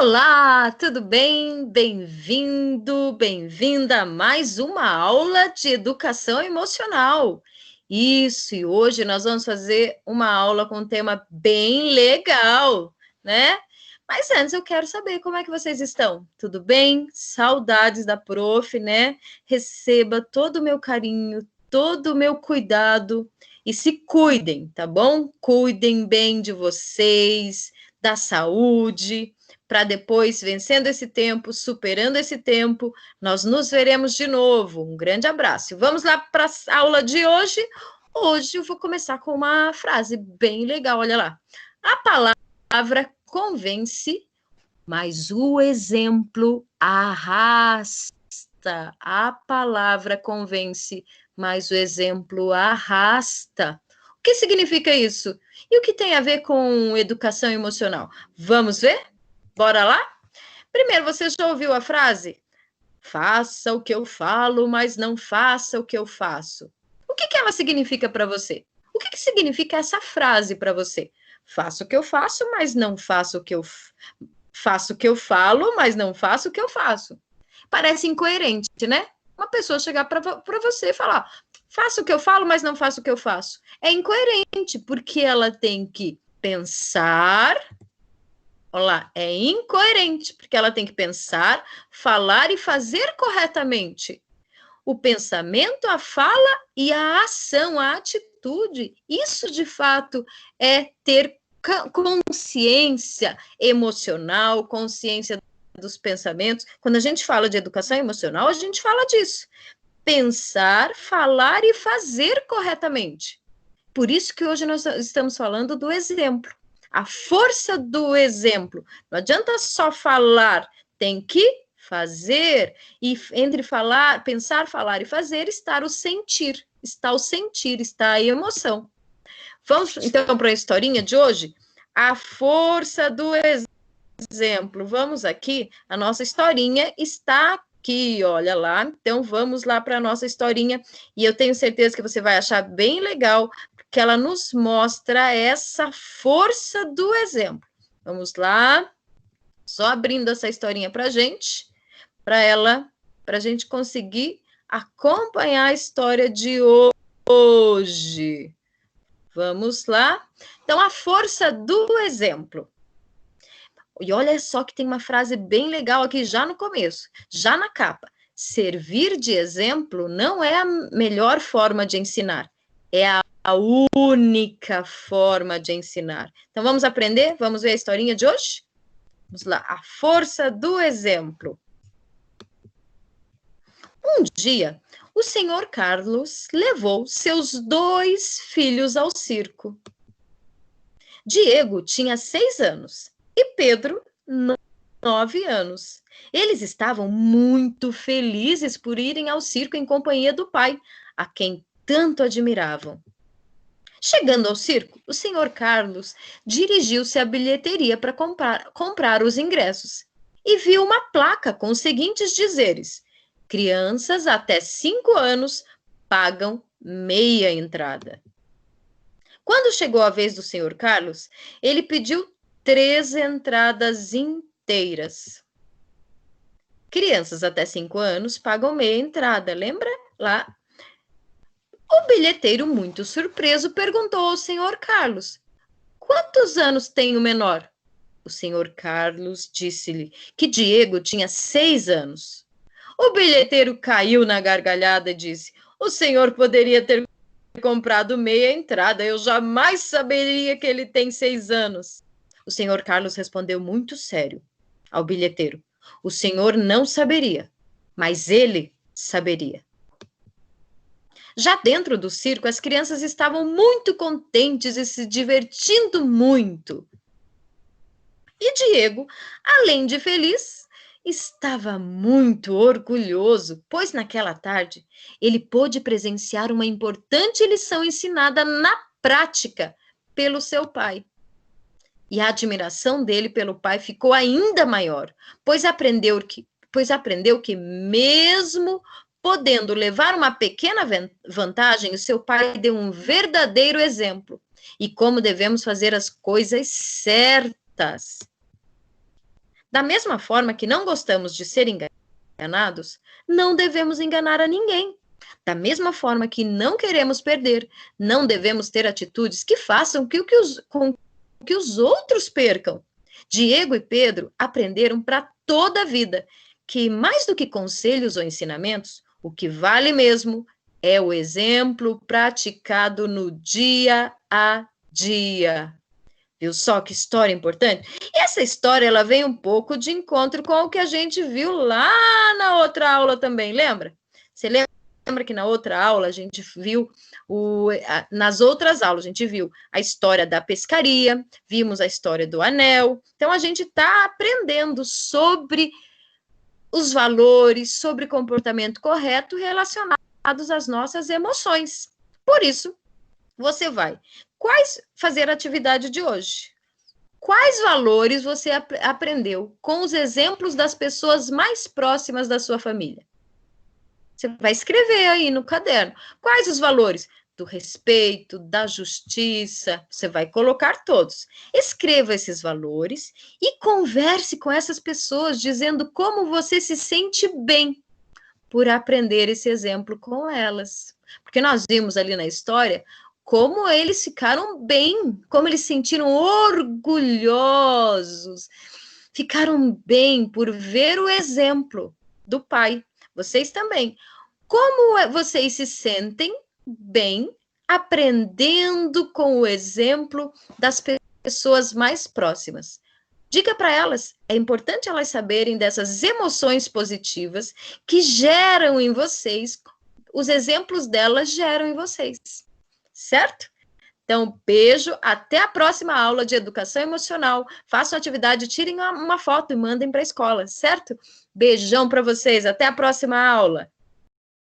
Olá, tudo bem? Bem-vindo, bem-vinda a mais uma aula de educação emocional. Isso, e hoje nós vamos fazer uma aula com um tema bem legal, né? Mas antes eu quero saber como é que vocês estão. Tudo bem? Saudades da prof, né? Receba todo o meu carinho, todo o meu cuidado e se cuidem, tá bom? Cuidem bem de vocês, da saúde, para depois, vencendo esse tempo, superando esse tempo, nós nos veremos de novo. Um grande abraço. Vamos lá para a aula de hoje. Hoje eu vou começar com uma frase bem legal, olha lá. A palavra convence, mas o exemplo arrasta. A palavra convence, mas o exemplo arrasta. O que significa isso? E o que tem a ver com educação emocional? Vamos ver? Bora lá? Primeiro, você já ouviu a frase? Faça o que eu falo, mas não faça o que eu faço. O que ela significa para você? O que significa essa frase para você? Faço o que eu faço, mas não faço o que eu faço o que eu falo, mas não faço o que eu faço. Parece incoerente, né? Uma pessoa chegar para você e falar: faço o que eu falo, mas não faço o que eu faço. É incoerente, porque ela tem que pensar. Olha lá, é incoerente, porque ela tem que pensar, falar e fazer corretamente. O pensamento, a fala e a ação, a atitude, isso de fato é ter consciência emocional, consciência dos pensamentos. Quando a gente fala de educação emocional, a gente fala disso. Pensar, falar e fazer corretamente. Por isso que hoje nós estamos falando do exemplo. A força do exemplo. Não adianta só falar, tem que fazer. E entre falar, pensar, falar e fazer, está o sentir. Está o sentir, está a emoção. Vamos então para a historinha de hoje? A força do exemplo. Vamos aqui, a nossa historinha está aqui, olha lá. Então vamos lá para a nossa historinha. E eu tenho certeza que você vai achar bem legal, que ela nos mostra essa força do exemplo. Vamos lá, só abrindo essa historinha para a gente conseguir acompanhar a história de hoje. Vamos lá? Então, a força do exemplo. E olha só que tem uma frase bem legal aqui já no começo, já na capa. Servir de exemplo não é a melhor forma de ensinar, é a única forma de ensinar. Então, vamos aprender? Vamos ver a historinha de hoje? Vamos lá. A força do exemplo. Um dia, o senhor Carlos levou seus 2 filhos ao circo. Diego tinha 6 anos e Pedro, 9 anos. Eles estavam muito felizes por irem ao circo em companhia do pai, a quem tanto admiravam. Chegando ao circo, o senhor Carlos dirigiu-se à bilheteria para comprar os ingressos e viu uma placa com os seguintes dizeres: crianças até 5 anos pagam meia entrada. Quando chegou a vez do senhor Carlos, ele pediu 3 entradas inteiras. Crianças até 5 anos pagam meia entrada, lembra? Lá. O bilheteiro, muito surpreso, perguntou ao senhor Carlos: quantos anos tem o menor? O senhor Carlos disse-lhe que Diego tinha 6 anos. O bilheteiro caiu na gargalhada e disse: o senhor poderia ter comprado meia entrada, eu jamais saberia que ele tem 6 anos. O senhor Carlos respondeu muito sério ao bilheteiro: o senhor não saberia, mas ele saberia. Já dentro do circo, as crianças estavam muito contentes e se divertindo muito. E Diego, além de feliz, estava muito orgulhoso, pois naquela tarde ele pôde presenciar uma importante lição ensinada na prática pelo seu pai. E a admiração dele pelo pai ficou ainda maior, pois aprendeu que mesmo podendo levar uma pequena vantagem, o seu pai deu um verdadeiro exemplo e como devemos fazer as coisas certas. Da mesma forma que não gostamos de ser enganados, não devemos enganar a ninguém. Da mesma forma que não queremos perder, não devemos ter atitudes que façam com que os outros percam. Diego e Pedro aprenderam para toda a vida que, mais do que conselhos ou ensinamentos, o que vale mesmo é o exemplo praticado no dia a dia. Viu só que história importante? E essa história, ela vem um pouco de encontro com o que a gente viu lá na outra aula também, lembra? Você lembra que na outra aula a gente viu, nas outras aulas a gente viu a história da pescaria, vimos a história do anel. Então a gente está aprendendo sobre os valores, sobre comportamento correto relacionados às nossas emoções. Por isso, você vai fazer a atividade de hoje. Quais valores você aprendeu com os exemplos das pessoas mais próximas da sua família? Você vai escrever aí no caderno. Quais os valores? Do respeito, da justiça, você vai colocar todos. Escreva esses valores e converse com essas pessoas, dizendo como você se sente bem por aprender esse exemplo com elas. Porque nós vimos ali na história como eles ficaram bem, como eles se sentiram orgulhosos, ficaram bem por ver o exemplo do pai. Vocês também. Como vocês se sentem bem aprendendo com o exemplo das pessoas mais próximas? Diga para elas, é importante elas saberem dessas emoções positivas que geram em vocês, os exemplos delas geram em vocês, certo? Então, beijo, até a próxima aula de educação emocional. Façam atividade, tirem uma foto e mandem para a escola, certo? Beijão para vocês, até a próxima aula.